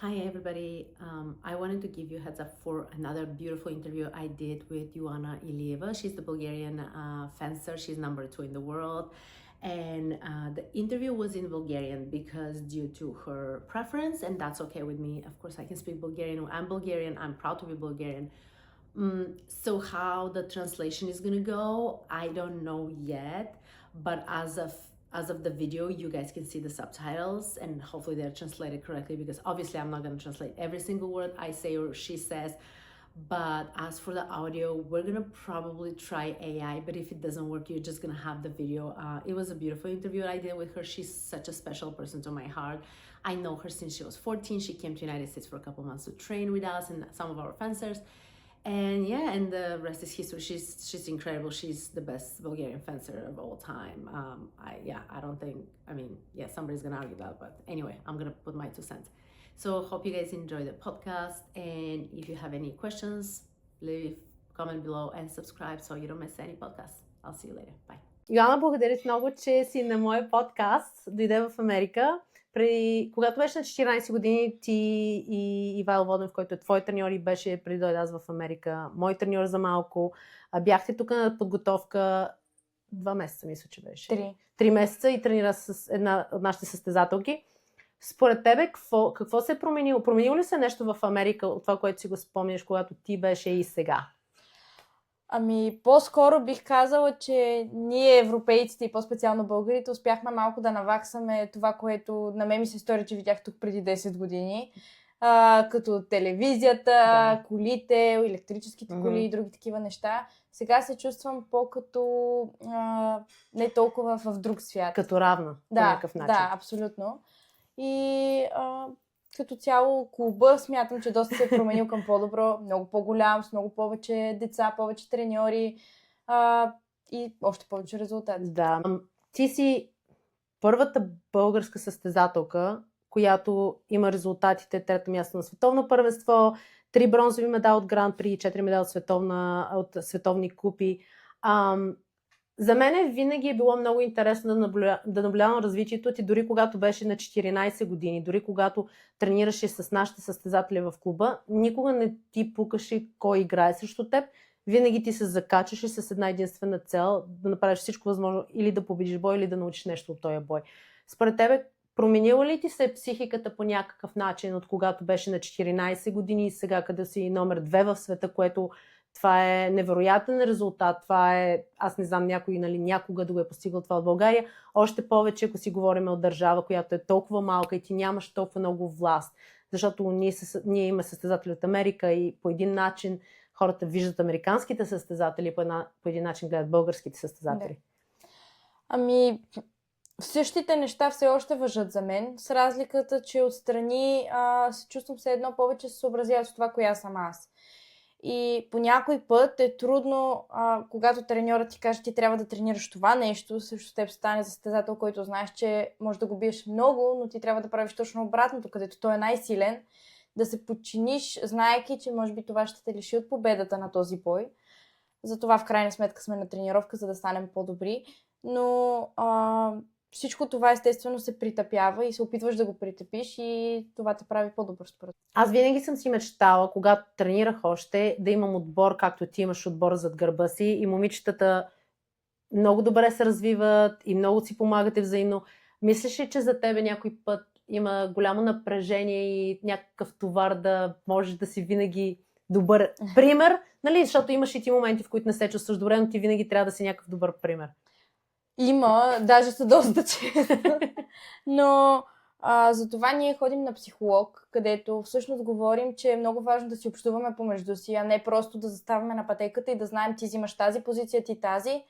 Hi, everybody. I wanted to give you a heads up for another beautiful interview I did with Ioana Ilieva. She's the Bulgarian fencer. She's number 2 in the world. And the interview was in Bulgarian because due to her preference, and that's okay with me. Of course, I can speak Bulgarian. I'm Bulgarian. I'm proud to be Bulgarian. So how the translation is gonna go, I don't know yet, but as of the video, you guys can see the subtitles and hopefully they're translated correctly, because obviously I'm not gonna translate every single word I say or she says. But as for the audio, we're gonna probably try AI, but if it doesn't work, you're just gonna have the video. It was a beautiful interview I did with her. She's such a special person to my heart. I know her since she was 14. She came to the United States for a couple months to train with us and some of our fencers. And yeah, and the rest is history. She's incredible. She's the best Bulgarian fencer of all time. I don't think, somebody's gonna argue that, but anyway, I'm gonna put my 2 cents. So hope you guys enjoy the podcast, and if you have any questions, leave comment below and subscribe so you don't miss any podcasts. I'll see you later. Bye. Йоана, благодаря ти много, че си на моя подкаст. Дойде в Америка. Когато беше на 14 години, ти и Ивайло Воденов, който е твой треньор и беше преди дойде аз в Америка, мой треньор за малко, бяхте тук на подготовка 2 месеца, мисля, че беше. 3 месеца и тренира с една от нашите състезателки. Според тебе, какво се е променило? Променило ли се нещо в Америка от това, което си го спомняш, когато ти беше и сега? По-скоро бих казала, че ние, европейците и по-специално българите, успяхме малко да наваксаме това, което на мен ми се стори, че видях тук преди 10 години. Като телевизията, колите, електрическите коли и други такива неща. Сега се чувствам по-като не толкова в друг свят. Като равна, по някакъв начин. Да, абсолютно. И като цяло клуба смятам, че доста се е променил към по-добро, много по-голям, с много повече деца, повече треньори и още повече резултати. Да. Ти си първата българска състезателка, която има резултатите: 3-то място на световно първенство, 3 бронзови медала от Гран При, 4 медала от световни купи. За мен винаги е било много интересно да наблюдавам развитието ти, дори когато беше на 14 години, дори когато тренираше с нашите състезатели в клуба, никога не ти пукаше кой играе срещу теб. Винаги ти се закачаше с една единствена цел да направиш всичко възможно или да победиш бой, или да научиш нещо от този бой. Според тебе, променила ли ти се психиката по някакъв начин от когато беше на 14 години и сега, къде си номер 2 в света, което това е невероятен резултат, това е, аз не знам някой някога да го е постигал това от България, още повече, ако си говорим от държава, която е толкова малка и ти нямаш толкова много власт, защото ние имаме състезатели от Америка и по един начин хората виждат американските състезатели, по един начин гледат българските състезатели. Същите неща все още важат за мен, с разликата, че отстрани се чувствам все едно повече се съобразяват с това, коя съм аз. И по някой път е трудно, когато треньорът ти каже, ти трябва да тренираш това нещо, също теб стане състезател, който знаеш, че може да го биеш много, но ти трябва да правиш точно обратното, където той е най-силен, да се подчиниш, знаейки, че може би това ще те лиши от победата на този бой. Затова в крайна сметка сме на тренировка, за да станем по-добри. Но всичко това естествено се притъпява и се опитваш да го притъпиш и това те прави по-добър според. Аз винаги съм си мечтала, когато тренирах още, да имам отбор, както ти имаш отбор зад гърба си, и момичетата много добре се развиват и много си помагате взаимно. Мислиш ли, че за тебе някой път има голямо напрежение и някакъв товар да можеш да си винаги добър пример? Защото имаш и ти моменти, в които не се чувстваш добре, но ти винаги трябва да си някакъв добър пример. Има, даже са доста често. Но за това ние ходим на психолог, където всъщност говорим, че е много важно да си общуваме помежду си, а не просто да заставаме на пътеката и да знаем, ти взимаш тази позиция, ти тази.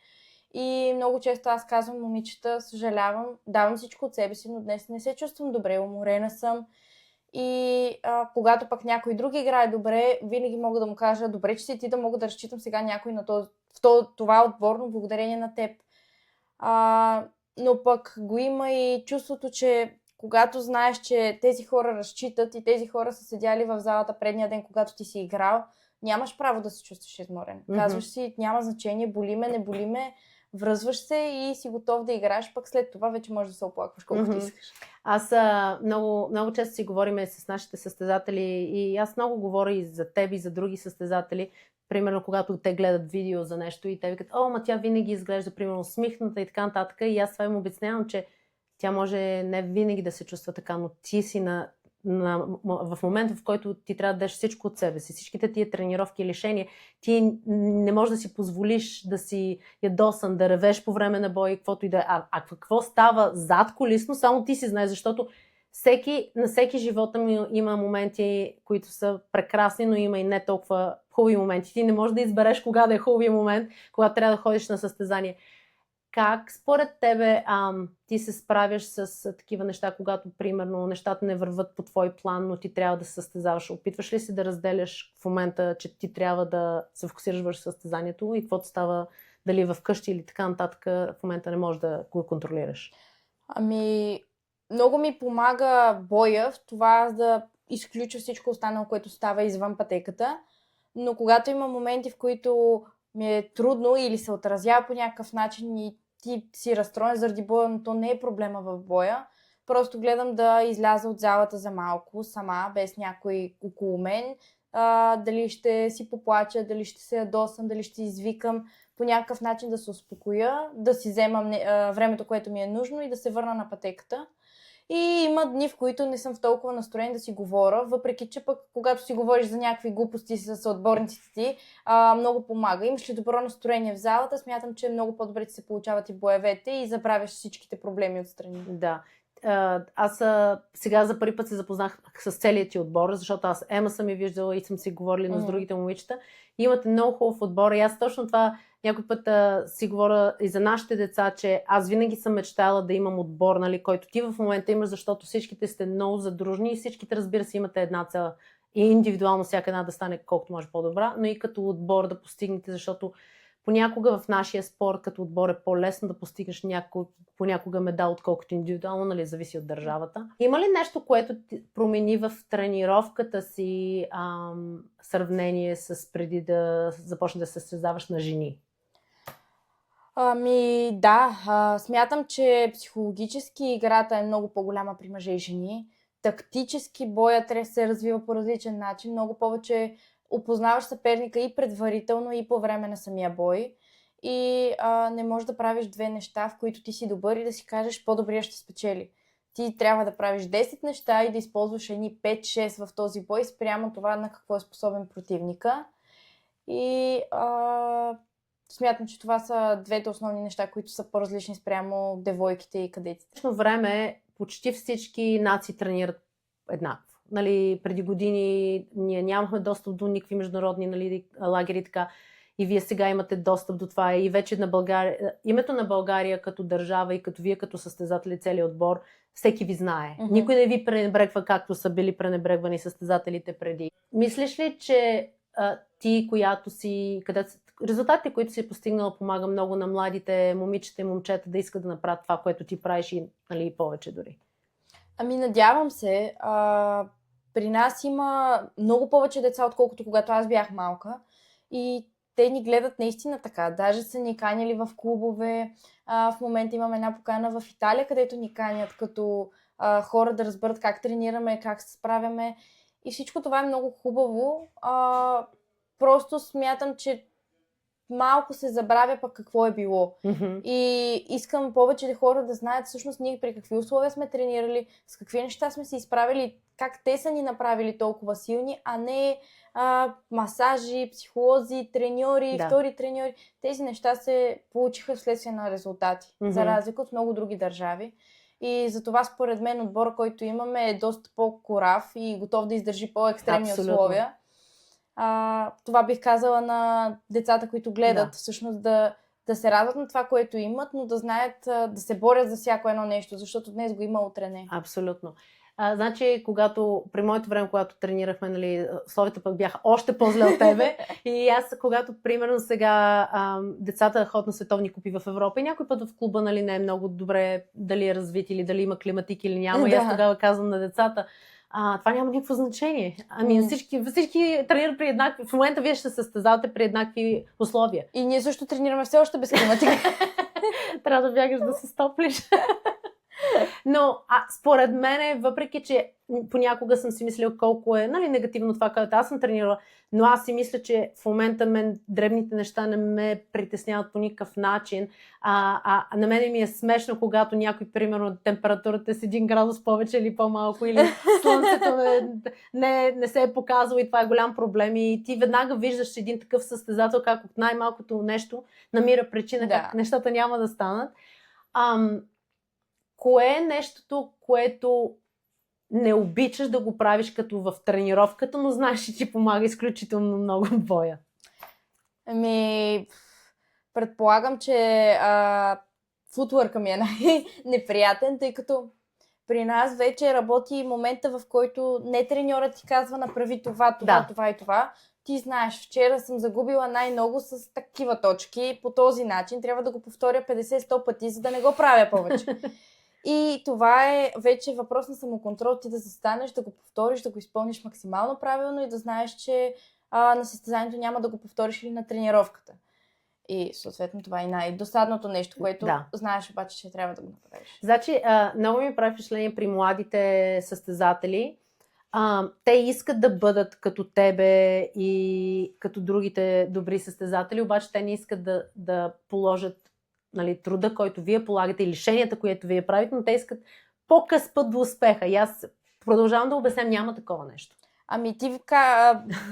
И много често аз казвам: момичета, съжалявам, давам всичко от себе си, но днес не се чувствам добре, уморена съм. И когато пък някой друг играе добре, винаги мога да му кажа: добре, че си ти, да мога да разчитам сега някой на това отборно благодарение на теб. Но пък го има и чувството, че когато знаеш, че тези хора разчитат и тези хора са седяли в залата предния ден, когато ти си играл, нямаш право да се чувстваш изморен. Казваш си: няма значение, боли ме, не боли ме, връзваш се и си готов да играеш, пък след това вече можеш да се оплакваш колкото искаш. Аз много често си говорим с нашите състезатели и аз много говоря и за теб и за други състезатели. Примерно, когато те гледат видео за нещо и те викат, ма тя винаги изглежда, примерно, усмихната и така нататък. И аз това им обяснявам, че тя може не винаги да се чувства така, но ти си в момента, в който ти трябва да дадеш всичко от себе си, всичките тия тренировки и лишения, ти не можеш да си позволиш да си ядосан, да ревеш по време на бой, каквото и да е. А какво става зад колисно, само ти си знаеш, защото на всеки живота ми има моменти, които са прекрасни, но има и не толкова хубави моменти. Ти не можеш да избереш кога да е хубавия момент, когато трябва да ходиш на състезание. Как според тебе ти се справяш с такива неща, когато примерно нещата не върват по твой план, но ти трябва да се състезаваш? Опитваш ли си да разделяш в момента, че ти трябва да се фокусираш върху състезанието и каквото става дали в къщи или така нататък, в момента не можеш да го контролираш? Много ми помага боя в това да изключа всичко останало, което става извън пътеката, но когато има моменти, в които ми е трудно или се отразява по някакъв начин и ти си разстроен заради боя, но то не е проблема в боя. Просто гледам да изляза от залата за малко, сама, без някой около мен. Дали ще си поплача, дали ще се ядосам, дали ще извикам, по някакъв начин да се успокоя, да си вземам времето, което ми е нужно и да се върна на пътеката. И има дни, в които не съм в толкова настроен да си говоря, въпреки че пък когато си говориш за някакви глупости с отборниците ти, много помага. Имаш ли добро настроение в залата, смятам, че много по-добре ти се получават и боевете и забравяш всичките проблеми отстрани. Да. Аз сега за първи път се запознах с целият ти отбор, защото аз Ема съм я виждала и съм си говорила, но с другите момичета. Имате много хубав отбор и аз точно това някой път си говоря и за нашите деца, че аз винаги съм мечтала да имам отбор, нали, който ти в момента имаш, защото всичките сте много задружни и всичките, разбира се, имате една цел и индивидуално всяка една да стане колкото може по-добра, но и като отбор да постигнете, защото понякога в нашия спорт като отбор е по-лесно да постигнеш понякога медал, отколкото индивидуално, нали, зависи от държавата. Има ли нещо, което ти промени в тренировката си сравнение с преди да започнеш да се състезаваш на жени? Да, смятам, че психологически играта е много по-голяма при мъже и жени. Тактически боя трябва да се развива по различен начин, много повече опознаваш съперника и предварително, и по време на самия бой. И не можеш да правиш две неща, в които ти си добър и да си кажеш по-добрия ще спечели. Ти трябва да правиш 10 неща и да използваш едни 5-6 в този бой спрямо това на какво е способен противника. И смятам, че това са двете основни неща, които са по-различни спрямо девойките и кадетите. В днешно време почти всички нации тренират еднакво. Нали, преди години ние нямахме достъп до никакви международни, нали, лагери така. И вие сега имате достъп до това. И вече на България, името на България като държава и като вие като състезатели, целият отбор, всеки ви знае. Никой не ви пренебрегва, както са били пренебрегвани състезателите преди. Мислиш ли, че ти, която си, резултатите, които си постигнала, помага много на младите момичета и момчета да искат да направят това, което ти правиш и, нали, повече дори? Надявам се. При нас има много повече деца, отколкото когато аз бях малка. И те ни гледат наистина така. Даже са ни каняли в клубове. В момента имаме една покана в Италия, където ни канят като хора да разберат как тренираме, как се справяме. И всичко това е много хубаво. Просто смятам, че малко се забравя пък какво е било. И искам повече хора да знаят всъщност ние при какви условия сме тренирали, с какви неща сме се изправили, как те са ни направили толкова силни, а не масажи, психолози, треньори, втори треньори. Тези неща се получиха вследствие на резултати, за разлика от много други държави. И затова според мен отбора, който имаме, е доста по-корав и готов да издържи по-екстремни условия. Това бих казала на децата, които гледат, всъщност да се радват на това, което имат, но да знаят да се борят за всяко едно нещо, защото днес го има, утре не. Абсолютно. Значи, при моето време, когато тренирахме, нали, условията пък бяха още по-зле от тебе. И аз, когато, примерно, сега децата ходят на световни купи в Европа и някой път в клуба, нали, не е много добре дали е развит или дали има климатик или няма. И аз тогава казвам на децата, това няма никакво значение. Всички тренират при еднакви. В момента вие ще се състезавате при еднакви условия. И ние също тренираме все още без климатика. Трябва да бягаш да се стоплиш. Но според мен, въпреки че понякога съм си мислила колко е негативно това, което аз съм тренирала, но аз си мисля, че в момента дребните неща не ме притесняват по никакъв начин. На мен ми е смешно, когато някой, примерно, температурата е с 1 градус повече или по-малко, или слънцето не се е показало и това е голям проблем. И ти веднага виждаш един такъв състезател, как от най-малкото нещо намира причина, как нещата няма да станат. Кое е нещото, което не обичаш да го правиш като в тренировката, но знаеш, че ти помага изключително много в боя? Предполагам, че футворка ми е най-неприятен, тъй като при нас вече работи момента, в който не треньорът ти казва направи това и това. Ти знаеш, вчера съм загубила най-много с такива точки, по този начин трябва да го повторя 50-100 пъти, за да не го правя повече. И това е вече въпрос на самоконтрол, ти да застанеш, да го повториш, да го изпълниш максимално правилно и да знаеш, че на състезанието няма да го повториш или на тренировката. И съответно това е най-досадното нещо, което знаеш обаче, че трябва да го направиш. Значи, много ми прави впечатление при младите състезатели. Те искат да бъдат като тебе и като другите добри състезатели, обаче те не искат да положат труда, който вие полагате и лишенията, които вие правите, но те искат по-къс път до успеха. И аз продължавам да обясням, няма такова нещо. Ти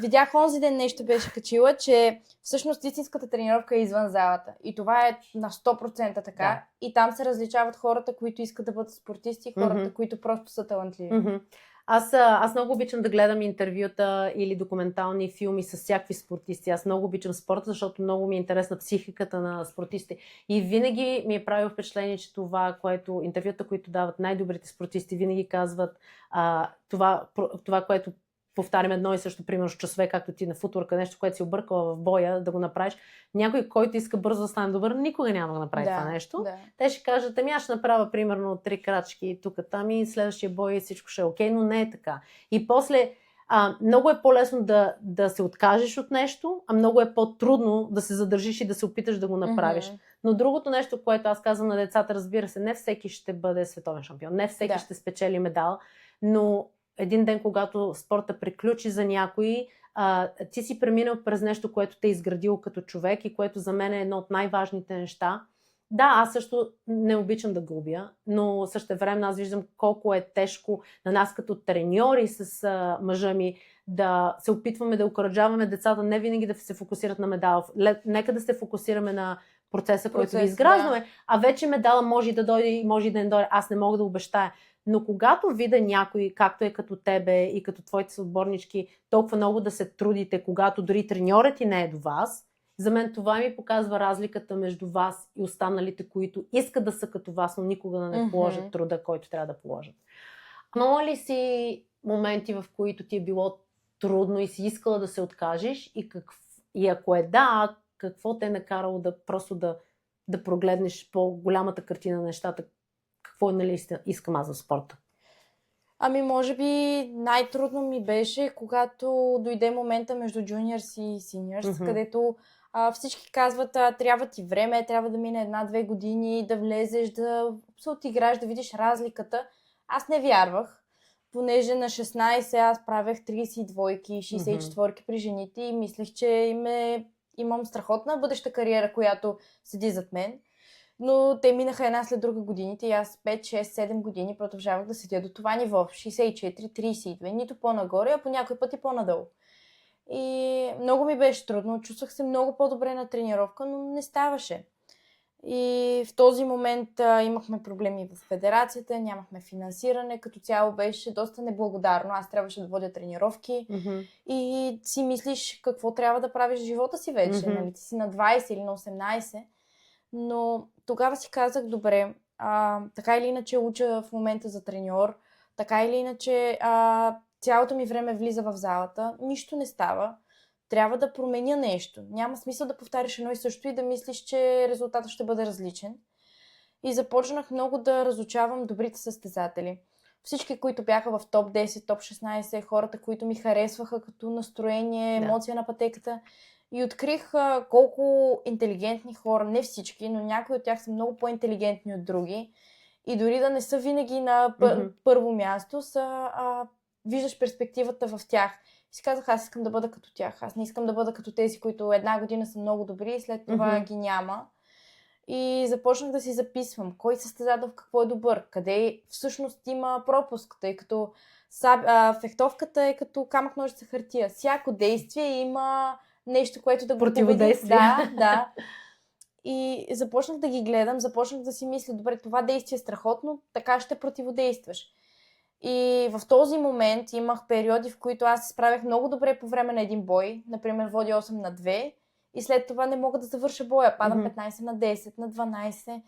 видях онзи ден нещо беше качила, че всъщност истинската тренировка е извън залата. И това е на 100% така. Да. И там се различават хората, които искат да бъдат спортисти и хората, които просто са талантливи. Аз много обичам да гледам интервюта или документални филми с всякакви спортисти. Аз много обичам спорта, защото много ми е интересна психиката на спортистите. И винаги ми е правило впечатление, че интервюта, които дават най-добрите спортисти, винаги казват това, което повтарям едно и също, примерно с часове, както ти на футворка, нещо, което си объркала в боя, да го направиш. Някой, който иска бързо да стане добър, никога няма да направи това нещо. Да. Те ще кажат, аз ще направя примерно 3 крачки тук, там и следващия бой и всичко ще е окей, но не е така. И после много е по-лесно да се откажеш от нещо, а много е по-трудно да се задържиш и да се опиташ да го направиш. Но другото нещо, което аз казвам на децата, разбира се, не всеки ще бъде световен шампион, не всеки ще спечели медал, но един ден, когато спорта приключи за някой, ти си преминал през нещо, което те е изградило като човек и което за мен е едно от най-важните неща. Да, аз също не обичам да губя, но същевременно аз виждам колко е тежко на нас като треньори с мъжа ми да се опитваме да окураджаваме децата, не винаги да се фокусират на медал. Нека да се фокусираме на процеса, който ви изграждаме, а вече медала може да дойде и може да не дойде. Аз не мога да обещая. Но когато видя някой, както е като тебе и като твоите съотборнички, толкова много да се трудите, когато дори треньорът ти не е до вас, за мен това ми показва разликата между вас и останалите, които искат да са като вас, но никога да не положат труда, който трябва да положат. Имала ли си моменти, в които ти е било трудно и си искала да се откажеш и ако е да, какво те е накарало да прогледнеш по-голямата картина на нещата? Какво искам аз за спорта? Може би най-трудно ми беше, когато дойде момента между juniors и seniors, където всички казват, трябва ти време, трябва да мине 1-2 години, да влезеш, да се отиграеш, да видиш разликата. Аз не вярвах, понеже на 16 аз правех 32-ки, 64-ки при жените и мислех, че имам страхотна бъдеща кариера, която седи зад мен. Но те минаха една след друга годините и аз 5, 6, 7 години продължавах да седя до това ниво. 64, 32, нито по-нагоре, а по някой път и по-надолу. И много ми беше трудно, чувствах се много по-добре на тренировка, но не ставаше. И в този момент имахме проблеми в федерацията, нямахме финансиране, като цяло беше доста неблагодарно. Аз трябваше да водя тренировки и си мислиш какво трябва да правиш в живота си вече. Нали? Ти си на 20 или на 18. Но тогава си казах, добре, така или иначе уча в момента за треньор, така или иначе цялото ми време влиза в залата, нищо не става, трябва да променя нещо. Няма смисъл да повтаряш едно и също и да мислиш, че резултатът ще бъде различен. И започнах много да разучавам добрите състезатели. Всички, които бяха в топ 10, топ 16, хората, които ми харесваха като настроение, емоция на пътеката, и открих колко интелигентни хора, не всички, но някои от тях са много по-интелигентни от други. И дори да не са винаги на първо място, виждаш перспективата в тях. И си казах, аз искам да бъда като тях. Аз не искам да бъда като тези, които една година са много добри и след това ги няма. И започнах да си записвам кой състезател в какво е добър, къде всъщност има пропуск, тъй като фехтовката е като камък, ножица, хартия. Всяко действие има нещо, което да го противодействие. Да. И започнах да ги гледам, започнах да си мисля, добре, това действие е страхотно, така ще противодействаш. И в този момент имах периоди, в които аз се справях много добре по време на един бой, например води 8-2, и след това не мога да завърша боя, падам 15-10, на 12.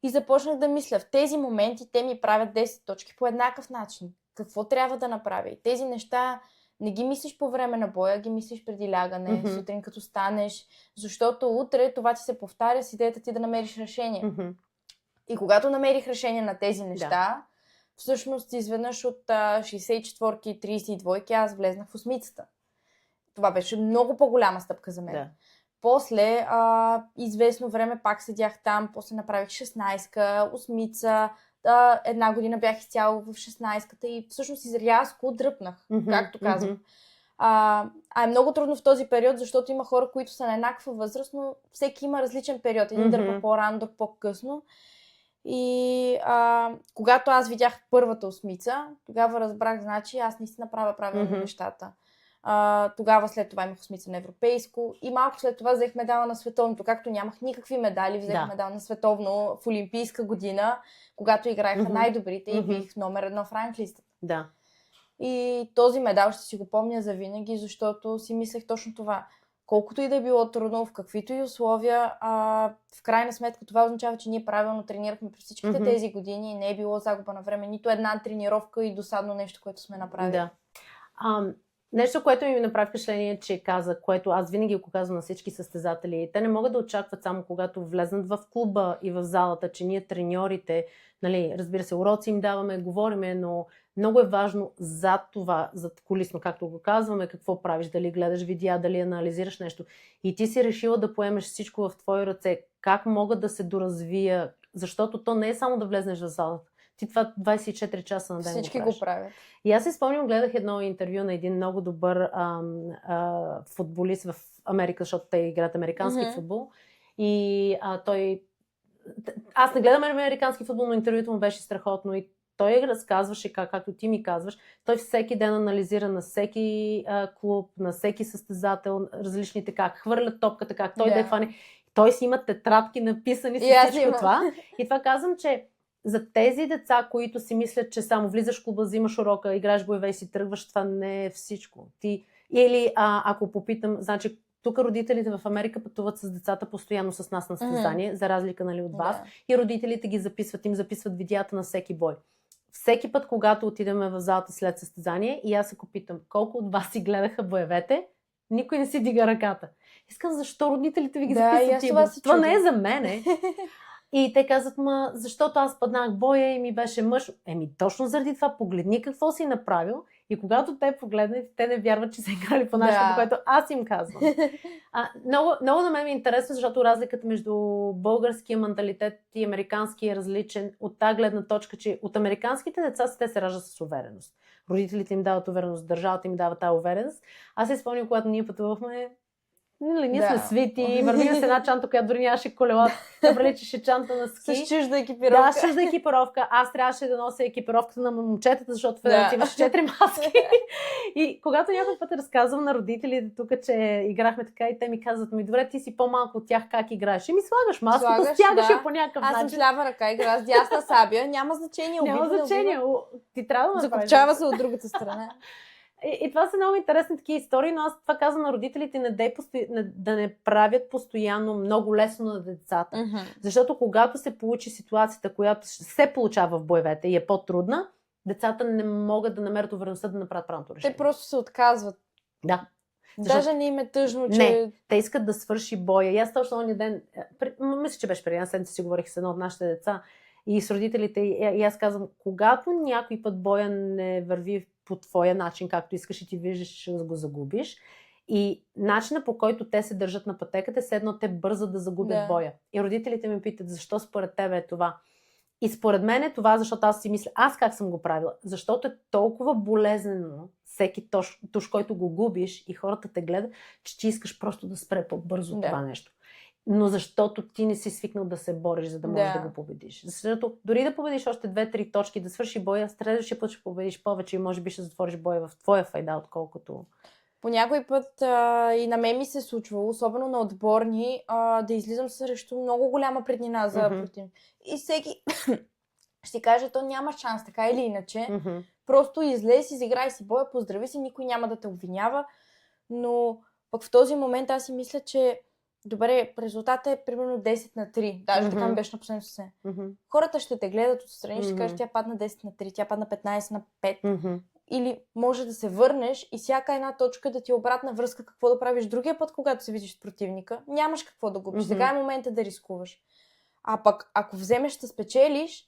И започнах да мисля, в тези моменти те ми правят 10 точки по еднакъв начин. Какво трябва да направя? И тези неща не ги мислиш по време на боя, ги мислиш преди лягане, сутрин като станеш, защото утре това ти се повтаря с идеята ти да намериш решение. И когато намерих решение на тези неща, всъщност изведнъж от 64-ки и 32-ки аз влезнах в осмицата. Това беше много по-голяма стъпка за мен. Да. После известно време пак седях там, после направих 16-ка, осмица, една година бях изцяло в 16-ката и всъщност изрязко дръпнах, както казвам. Е много трудно в този период, защото има хора, които са на еднаква възраст, но всеки има различен период. Един дърпа по-рано, друг по-късно. И когато аз видях първата осмица, тогава разбрах, значи аз наистина правя правилно нещата. Тогава след това имах осмица на европейско и малко след това взех медала на световното. Както нямах никакви медали, взех медал на световно в олимпийска година, когато играеха най-добрите и бих номер 1 в ранглистата. Да. И този медал ще си го помня завинаги, защото си мислех точно това. Колкото и да е било трудно, в каквито и условия, в крайна сметка това означава, че ние правилно тренирахме през всичките тези години и не е било загуба на време, нито една тренировка и досадно нещо, което сме направили. Да. Нещо, което ми направи впечатление, че каза, което аз винаги го казвам на всички състезатели, те не могат да очакват само когато влезнат в клуба и в залата, че ние треньорите, нали, разбира се, уроци им даваме, говориме, но много е важно зад това, зад колисно, както го казваме, какво правиш, дали гледаш видеа, дали анализираш нещо. И ти си решила да поемеш всичко в твои ръце, как могат да се доразвия, защото то не е само да влезнеш в залата. Ти това 24 часа на ден всички го правят. И аз си спомням, гледах едно интервю на един много добър футболист в Америка, защото те играят американски футбол. И той... Аз не гледам американски футбол, но интервюто му беше страхотно. И той разказваше, както ти ми казваш, той всеки ден анализира на всеки клуб, на всеки състезател, различните как хвърлят топката, как той да хване. Той си има тетрадки написани с всичко това. И това казвам, че за тези деца, които си мислят, че само влизаш в клуба, взимаш урока, играеш боеве и си тръгваш, това не е всичко. Или ако попитам, значи тук родителите в Америка пътуват с децата постоянно с нас на състезание, за разлика, нали, от вас. И родителите ги записват, им записват видеята на всеки бой. Всеки път, когато отидем в залата след състезание и аз ако питам колко от вас си гледаха боевете, никой не си дига ръката. Искам, защо родителите ви ги записват? Това не е за мене. И те казват, защото аз паднах боя и ми беше мъж. Точно заради това погледни какво си направил и когато те погледнат, те не вярват, че са играли по начина, което аз им казвам. Много на мен ми е интересно, защото разликата между българския менталитет и американски е различен от тази гледна точка, че от американските деца те се раждат с увереност. Родителите им дават увереност, държавата им дава тази увереност. Аз се спомням, когато ние пътувахме, ние сме свити, вървим с една чанта, която дори нямаше колела, да приличаше чанта на ски. С чужда екипировка. Да, с чужда екипировка. Аз трябваше да нося екипировката на момчетата, защото федерация имаше 4 маски. И когато някой път разказвам на родителите тук, че играхме така и те ми казват, добре, ти си по-малко от тях, как играеш? И ми слагаш маската, стягаш я по някакъв начин. Аз съм с лява ръка, игра с дясна сабия, няма значение. Няма значение. Ти трябва да закопчава се от другата страна. И това са много интересни такива истории, но аз това казвам на родителите, да не правят постоянно много лесно на децата. Защото когато се получи ситуацията, която се получава в боевете и е по-трудна, децата не могат да намерят увереността да направят правилното решение. Те просто се отказват. Да. Даже не им е тъжно, че... Не, те искат да свърши боя. И аз точно ония ден, мисля, че беше преди една седмица, си говорих с едно от нашите деца и с родителите, и аз казвам, когато някой път боя не върви по твоя начин, както искаш и ти виждаш, че го загубиш, И начинът, по който те се държат на пътеката, все едно те бързат да загубят боя. И родителите ми питат, защо според тебе е това? И според мен е това, защото аз си мисля, аз как съм го правила? Защото е толкова болезнено всеки туш, който го губиш и хората те гледат, че ти искаш просто да спре по-бързо това нещо. Но защото ти не си свикнал да се бориш, за да можеш да го победиш. Защото дори да победиш още 2-3 точки, да свърши боя, следващия път ще победиш повече и може би ще затвориш боя в твоя файда, отколкото... По някой път и на мен ми се е случвало, особено на отборни, да излизам срещу много голяма преднина за противник. И всеки ще каже, то няма шанс, така или иначе. Просто излез, изиграй си боя, поздрави си, никой няма да те обвинява. Но пък в този момент аз си мисля, че добре, резултатът е примерно 10 на 3. Даже така ми беше на последното се. Хората ще те гледат отстрани, ще кажат, тя падна 10 на 3, тя падна 15 на 5. Или може да се върнеш и всяка една точка да ти е обратна връзка какво да правиш другия път, когато се видиш с противника. Нямаш какво да губиш. Сега е момента да рискуваш. А пък ако вземеш да спечелиш,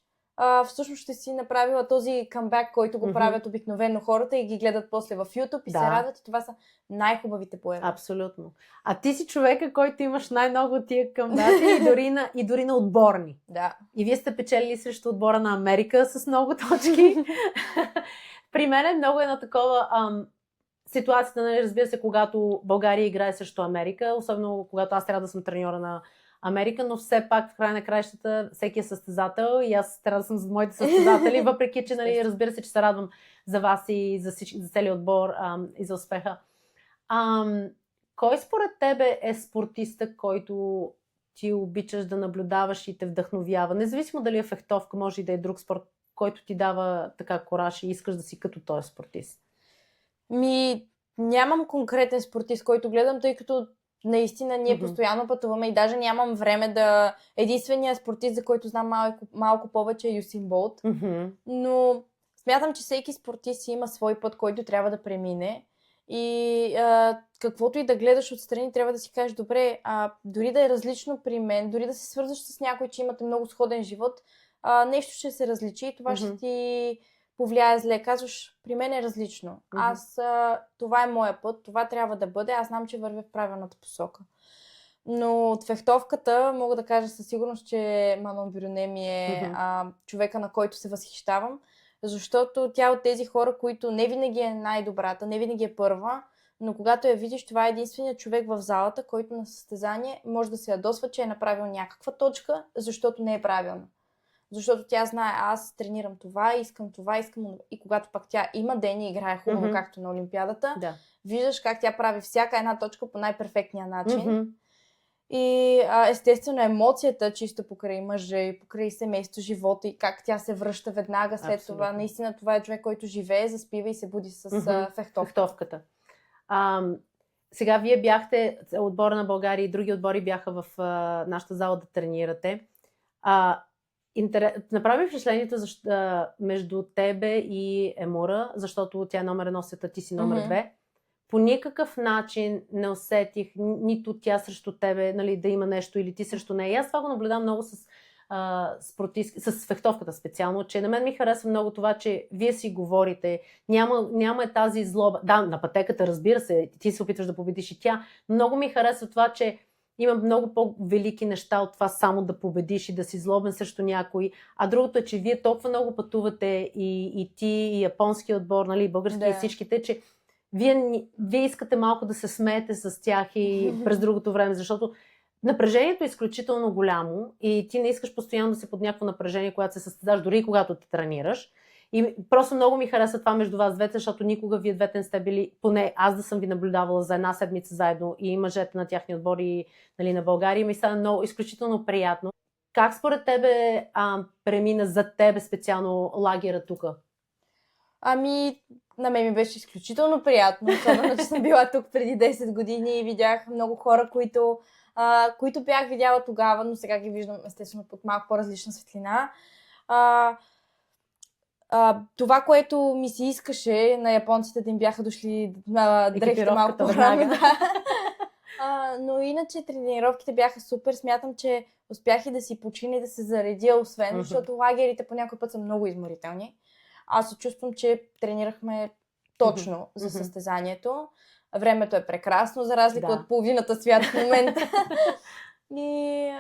всъщност ще си направила този камбек, който го правят обикновено хората и ги гледат после в YouTube и се радват. И това са най-хубавите боеве. Абсолютно. А ти си човека, който имаш най-много от тия камбеки и дори на отборни. Да. И вие сте печелили срещу отбора на Америка с много точки. При мен е много едно такова ситуацията, нали, разбира се, когато България играе срещу Америка, особено когато аз трябва да съм треньора на Америка, но все пак в края на краищата всеки е състезател и аз трябва да съм за моите състезатели, въпреки че, нали, разбира се, че се радвам за вас и за целия отбор и за успеха. Кой според тебе е спортиста, който ти обичаш да наблюдаваш и те вдъхновява? Независимо дали е фехтовка, може и да е друг спорт, който ти дава така кораж и искаш да си като този спортист? Нямам конкретен спортист, който гледам, тъй като наистина ние постоянно пътуваме и даже нямам време да... Единственият спортист, за който знам малко повече е Юсейн Болт. Но смятам, че всеки спортист има свой път, който трябва да премине. И каквото и да гледаш отстрани, трябва да си кажеш, добре, дори да е различно при мен, дори да се свързваш с някой, че имате много сходен живот, нещо ще се различи и това ще ти повлияе зле. Казваш, при мен е различно. Това е моя път, това трябва да бъде. Аз знам, че вървя в правилната посока. Но от фехтовката мога да кажа със сигурност, че Манон Бюрюне ми е човека, на който се възхищавам, защото тя от тези хора, които не винаги е най-добрата, не винаги е първа, но когато я видиш, това е единственият човек в залата, който на състезание може да се ядосва, че е направил някаква точка, защото не е правилна. Защото тя знае, аз тренирам това, искам. И когато пак тя има ден и играе хубаво, както на Олимпиадата, виждаш как тя прави всяка една точка по най-перфектния начин. И естествено емоцията, чисто покрай мъжа и покрай семейство, живота и как тя се връща веднага след това. Наистина това е човек, който живее, заспива и се буди с фехтовката. Сега вие бяхте, отбора на България и други отбори бяха в нашата зала да тренирате. Направи впечатлението между тебе и Емура, защото тя е номер 1 света, ти си номер 2. По никакъв начин не усетих нито тя срещу тебе, нали, да има нещо или ти срещу нея. И аз това го наблюдавам много с фехтовката специално, че на мен ми харесва много това, че вие си говорите, няма тази злоба. Да, на пътеката, разбира се, ти се опитваш да победиш и тя. Много ми харесва това, че има много по-велики неща от това само да победиш и да си злобен срещу някой. А другото е, че вие толкова много пътувате и ти, и японски отбор, нали, и български, и всичките, че вие искате малко да се смеете с тях и през другото време, защото напрежението е изключително голямо и ти не искаш постоянно да си под някакво напрежение, когато се състезаш, дори и когато те тренираш. И просто много ми харесва това между вас двете, защото никога вие двете не сте били, поне аз да съм ви наблюдавала за една седмица заедно и мъжете на тяхни отбори, нали, на България, ми стана много изключително приятно. Как според тебе премина за тебе специално лагера тук? На мен ми беше изключително приятно, особено че съм била тук преди 10 години и видях много хора, които бях видяла тогава, но сега ги виждам естествено под малко по-различна светлина. Това, което ми се искаше на японците, да им бяха дошли дрехите малко по-рано. Но иначе тренировките бяха супер. Смятам, че успях и да си почина и да се заредя, защото лагерите по някой път са много изморителни. Аз се чувствам, че тренирахме точно за състезанието. Времето е прекрасно, за разлика от половината свят в момента. И,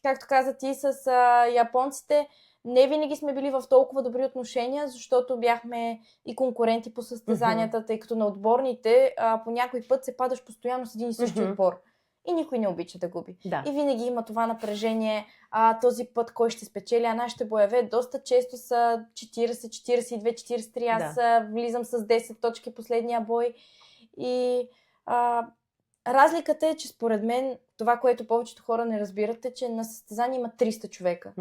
както каза ти, с японците не винаги сме били в толкова добри отношения, защото бяхме и конкуренти по състезанията, тъй като на отборните по някой път се падаш постоянно с един и същи отбор. И никой не обича да губи. Да. И винаги има това напрежение, този път кой ще спечели, а нашите боеве доста често са 40, 42, 43, аз влизам с 10 точки последния бой. И разликата е, че според мен това, което повечето хора не разбират, е, че на състезание има 300 човека.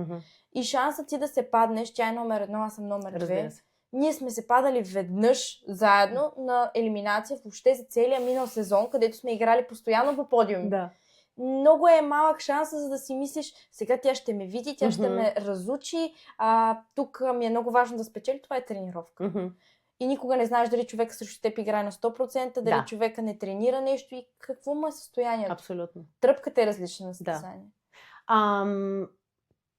И шансът ти да се паднеш, тя е номер 1, аз съм номер 2. Ние сме се падали веднъж заедно на елиминация въобще за целия минал сезон, където сме играли постоянно по подиуми. Да. Много е малък шанс, за да си мислиш, сега тя ще ме види, тя ще ме разучи, тук ми е много важно да спечели, това е тренировка. И никога не знаеш дали човека срещу теб играе на 100%, дали човека не тренира нещо и какво му е състоянието. Абсолютно. Тръпката е различна на състезание.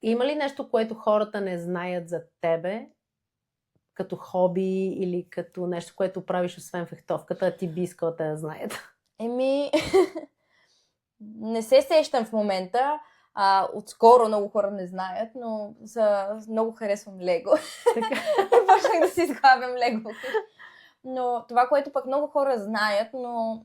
Има ли нещо, което хората не знаят за тебе, като хоби или като нещо, което правиш освен фехтовката, а ти би искала да знаят? Не се сещам в момента. Отскоро много хора не знаят, но много харесвам Лего. Почнах да си изглавям Лего. Но това, което пък много хора знаят, но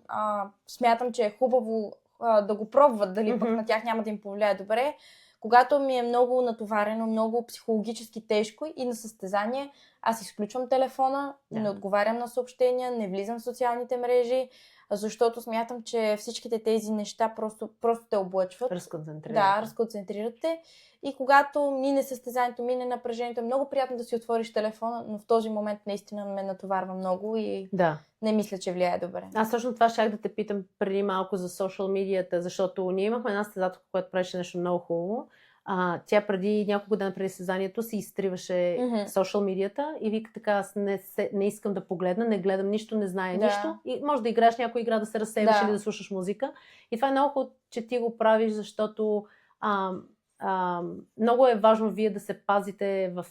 смятам, че е хубаво да го пробват, дали пък на тях няма да им повлияе добре. Когато ми е много натоварено, много психологически тежко и на състезание, аз изключвам телефона, не отговарям на съобщения, не влизам в социалните мрежи, защото смятам, че всичките тези неща просто те облъчват. Разконцентрират те. И когато мине състезанието, мине напрежението, е много приятно да си отвориш телефона, но в този момент наистина ме натоварва много и не мисля, че влияе добре. Аз точно това щях да те питам преди малко за социал медията, защото ние имахме една състезателка, която правеше нещо много хубаво. Тя преди няколко дена преди състезанието си изтриваше социал медията и вика така, аз не искам да погледна, не гледам нищо, не зная нищо. И може да играеш някоя игра, да се разсейваш или да слушаш музика. И това е много хубаво, че ти го правиш, защото много е важно вие да се пазите в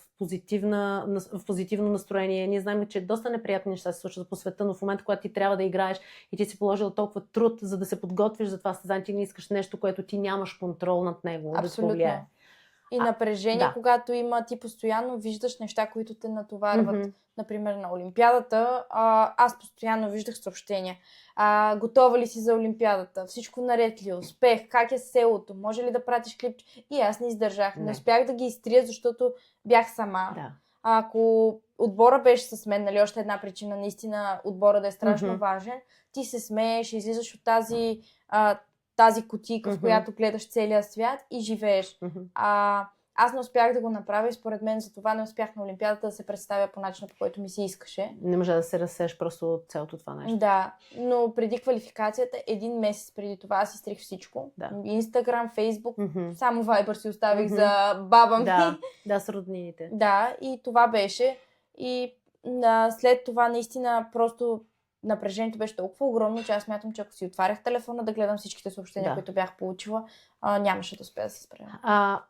позитивно настроение. Ние знаем, че доста неприятни неща се случват по света, но в момента, когато ти трябва да играеш и ти си положил толкова труд, за да се подготвиш за това състезание, ти не искаш нещо, което ти нямаш контрол над него. Абсолютно. Да и напрежение, когато ти постоянно виждаш неща, които те натоварват. Например, на Олимпиадата, аз постоянно виждах съобщения. Готова ли си за Олимпиадата? Всичко наред ли? Успех? Как е селото? Може ли да пратиш клип? И аз не издържах. Не успях да ги изтрия, защото бях сама. Ако отбора беше с мен, нали, още една причина, наистина отбора да е страшно важен, ти се смееш, излизаш от тази кутийка, в която гледаш целия свят и живееш. Аз не успях да го направя и според мен за това не успях на Олимпиадата да се представя по начина, по който ми се искаше. Не може да се разсееш просто от цялото това нещо. Да, но преди квалификацията, 1 месец преди това, аз изтрих всичко. Инстаграм, Фейсбук, само Viber си оставих за баба ми. Да, с роднините. Да, и това беше. И след това наистина просто напрежението беше толкова огромно, че аз смятам, че ако си отварях телефона да гледам всичките съобщения, които бях получила, нямаше да успея да се справя.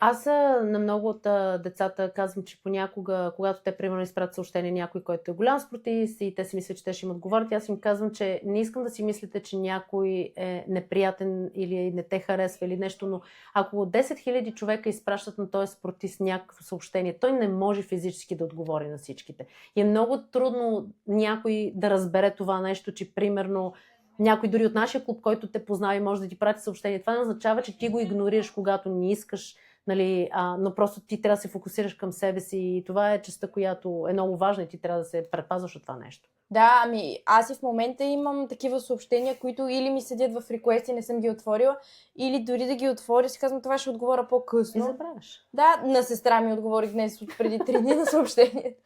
Аз на много от децата казвам, че понякога, когато те, примерно, изпратят съобщение някой, който е голям спортист и те си мислят, че те ще им отговорят, аз им казвам, че не искам да си мислите, че някой е неприятен или не те харесва или нещо, но ако 10 000 човека изпращат на този спортист някакво съобщение, той не може физически да отговори на всичките. И е много трудно някой да разбере това нещо, че примерно някой дори от нашия клуб, който те познава и може да ти прати съобщение. Това не означава, че ти го игнорираш, когато не искаш, нали, но просто ти трябва да се фокусираш към себе си и това е частта, която е много важна и ти трябва да се предпазваш от това нещо. Да, аз и в момента имам такива съобщения, които или ми седят в реквест и не съм ги отворила, или дори да ги отворя, си казвам, това ще отговоря по-късно. И забравяш. Да, на сестра ми отговорих днес преди 3 дни на съобщението.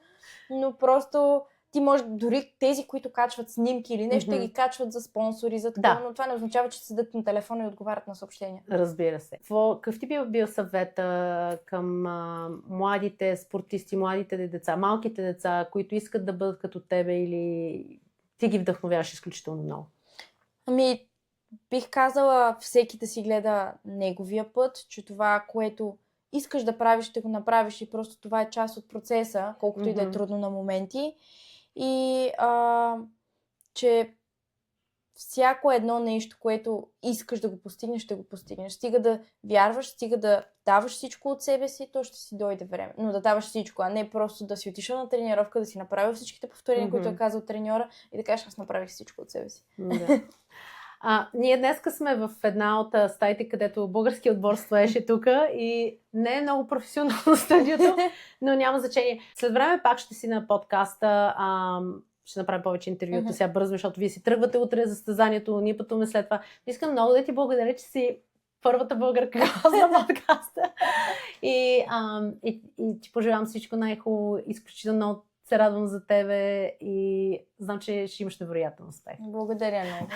Но просто ти може дори тези, които качват снимки или нещо, да ги качват за спонсори, за такова, но това не означава, че седат на телефона и отговарят на съобщения. Разбира се. Какъв ти бил съвета към младите спортисти, младите деца, малките деца, които искат да бъдат като тебе или ти ги вдъхновяваш изключително много? Бих казала всеки да си гледа неговия път, че това, което искаш да правиш, ще го направиш и просто това е част от процеса, колкото и да е трудно на моменти. и че всяко едно нещо, което искаш да го постигнеш, ще го постигнеш. Стига да вярваш, стига да даваш всичко от себе си, то ще си дойде време. Но да даваш всичко, а не просто да си отишъл на тренировка, да си направил всичките повторения, които е казал треньора и да кажеш, аз направих всичко от себе си. Да. Ние днеска сме в една от стаите, където български отбор стоеше тук и не е много професионално студиото, но няма значение. След време пак ще си на подкаста, ще направим повече интервюто, сега бързо, защото вие си тръгвате утре за състезанието, ние пътуваме след това. Искам много да ти благодаря, че си първата българка на подкаста и ти пожелавам всичко най-хубаво, изключително много се радвам за тебе и знам, че ще имаш невероятен успех. Благодаря много.